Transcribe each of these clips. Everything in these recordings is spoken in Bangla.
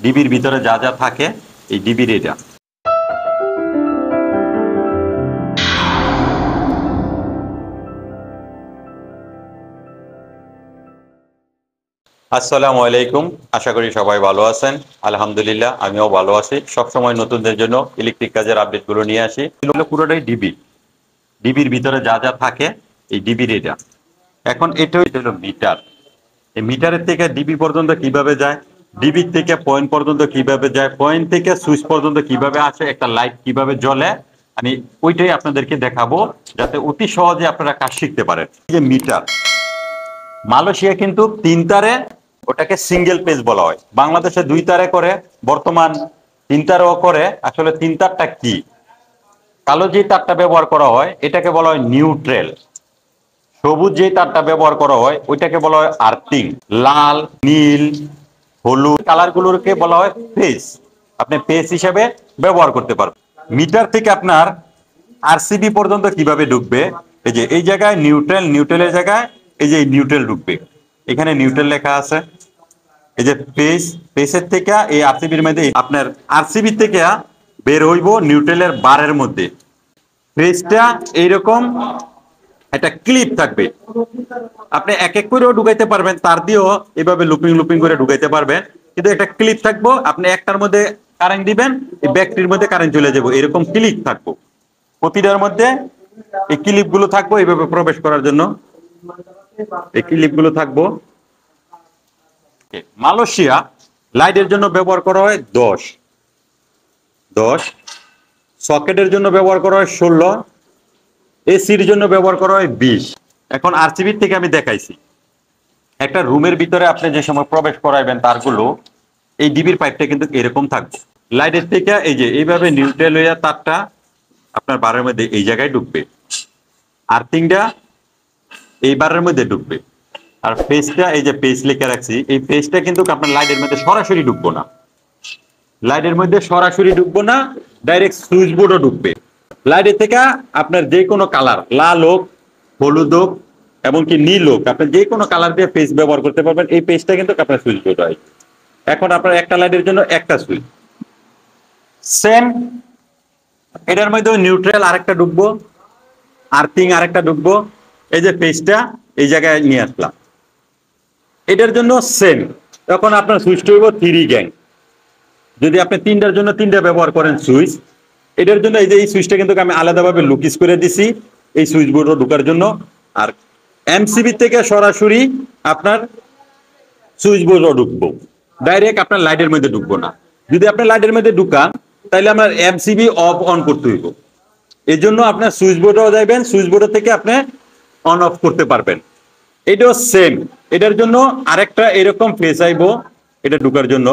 ডিবির ভিতরে যা যা থাকে এই ডিবির এটা। আসসালামু আলাইকুম, আশা করি সবাই ভালো আছেন। আলহামদুলিল্লাহ আমিও ভালো আছি। সবসময় নতুনদের জন্য ইলেকট্রিক কাজের আপডেটগুলো নিয়ে আসি। এগুলো পুরোটাই ডিবি, ডিবির ভিতরে যা যা থাকে এই ডিবির এটা। এখন এটা হলো মিটার। এই মিটারের থেকে ডিবি পর্যন্ত কিভাবে যায়, ডিবির থেকে পয়েন্ট পর্যন্ত কিভাবে যায়, পয়েন্ট থেকে সুইচ পর্যন্ত কিভাবে আসে, একটা লাইট কিভাবে জ্বলে, আমি ওইটাই আপনাদেরকে দেখাবো যাতে অতি সহজে আপনারা কাজ শিখতে পারেন। এই যে মিটার, মালয়েশিয়া কিন্তু 3 তারে, ওটাকে সিঙ্গেল পেজ বলা হয়। বাংলাদেশে 2 তারে করে, বর্তমান 3 তারেও করে। আসলে 3 তারটা কি? কালো যে তারটা ব্যবহার করা হয় এটাকে বলা হয় নিউট্রাল। সবুজ যে তারটা ব্যবহার করা হয় ওইটাকে বলা হয় আর্থিং। লাল, নীল, হলুদ কালার গুলোকে বলা হয় পেজ। আপনি পেজ হিসেবে ব্যবহার করতে পারবেন। মিটার থেকে আপনার আরসিবি পর্যন্ত কিভাবে ঢুকবে, এই যে এই জায়গায় নিউট্রাল, নিউট্রালের জায়গায় এই যে নিউট্রাল ঢুকবে, এখানে নিউট্রাল লেখা আছে। এই যে পেজ, পেজের থেকে এই আরসিবির মধ্যে আপনার আরসিবি থেকে বের হইব নিউট্রালের বারের মধ্যে। পেজটা এইরকম একটা ক্লিপ থাকবে, আপনি এক এক করেও ঢুকাইতে পারবেন, তার দিয়েও এভাবে লুপিং লুপিং করে ঢুকাইতে পারবেন। কিন্তু একটা ক্লিপ থাকবো, আপনি একটার মধ্যে কারেন্ট দিবেন, এই ব্যাগটির মধ্যে কারেন্ট চলে যাবো, এরকম ক্লিপ থাকবো। প্রতিটার মধ্যে এই ক্লিপ গুলো থাকবো এইভাবে প্রবেশ করার জন্য, এই ক্লিপ গুলো থাকবো। মালয়েশিয়া লাইটের জন্য ব্যবহার করা হয় 10, সকেটের জন্য ব্যবহার করা হয় 16, এসির জন্য ব্যবহার করা হয় 20। এখন আরসিবির থেকে আমি দেখাইছি। একটা রুমের ভিতরে আপনি যে সময় প্রবেশ করাইবেন তারগুলো, এই ডিবির পাইপটা কিন্তু এরকম থাকবে। লাইটের থেকে এই যে এইভাবে নিউট্রাল হইয়া তারটা আপনার বারের মধ্যে এই জায়গায় ঢুকবে, আর্থিংটা এই বারের মধ্যে ঢুকবে। আর পেজটা এই যে পেজ লিখে রাখছি, এই পেজটা কিন্তু আপনার লাইটের মধ্যে সরাসরি ঢুকবো না, লাইটের মধ্যে সরাসরি ঢুকবো না, ডাইরেক্ট সুইচ বোর্ডও ঢুকবে। লাইটের থেকে আপনার যে কোনো কালার, লাল হোক, হলুদ হোক, এমনকি নীল হোক, আপনি যে কোনো কালার দিয়ে পেজ ব্যবহার করতে পারবেন। এই পেজটা কিন্তু আপনার সুইচ বোর্ড হয়। এখন আপনার একটা লাইটের জন্য একটা সুইচ, সেম এটার মধ্যে নিউট্রাল আরেকটা ঢুকবো, আর্থিং আরেকটা ঢুকবো। এই যে পেজটা এই জায়গায় নিয়ে আসলাম, এটার জন্য সেম। তখন আপনার সুইচটা হইব 3 গ্যাং। যদি আপনি 3টার জন্য 3টা ব্যবহার করেন সুইচ, এটার জন্য এই যে এই সুইচটা কিন্তু আমি আলাদাভাবে লুকিস করে দিছি এই সুইচ বোর্ডে ঢোকার জন্য। আর এমসিবি থেকে সরাসরি আপনার সুইচ বোর্ডও ঢুকবো, ডাইরেক্ট আপনার লাইটের মধ্যে ঢুকবো না। যদি আপনার লাইটের মধ্যে ঢুকান তাহলে আমার এমসিবি অফ অন করতে হইব। এই জন্য আপনার সুইচ বোর্ডেও যাইবেন, সুইচ বোর্ডের থেকে আপনি অন অফ করতে পারবেন। এটাও সেম, এটার জন্য আরেকটা এরকম ফেস আইব, এটা ঢুকার জন্য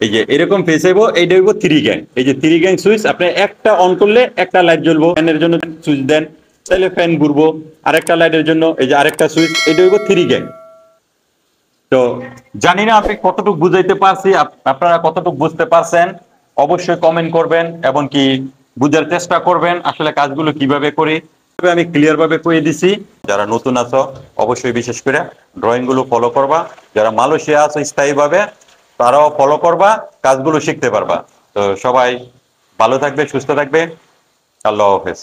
এই যে এরকম ফেস আইব। এইটা হইব 3 গ্যাং। এই যে 3 গ্যাং সুইচ, আপনি একটা অন করলে একটা লাইট জ্বলবো। ফ্যানের জন্য সুইচ দেন তাহলে ফ্যান ঘুরবো, আরেকটা লাইটের জন্য এই যে আরেকটা সুইচ, এটা হইব 3 গ্যাং। তো জানি না আপনি কতটুকু বুঝাইতে পারছি, আপনারা কতটুকু বুঝতে পারছেন, অবশ্যই কমেন্ট করবেন এবং কি বুঝার চেষ্টা করবেন আসলে কাজগুলো কিভাবে করি। আমি ক্লিয়ার ভাবে কয়ে দিছি। যারা নতুন আছো অবশ্যই বিশেষ করে ড্রয়িং গুলো ফলো করবা, যারা মালয়েশিয়া আছো স্থায়ীভাবে তারাও ফলো করবা, কাজগুলো শিখতে পারবা। তো সবাই ভালো থাকবে, সুস্থ থাকবে। আল্লাহ হাফেজ।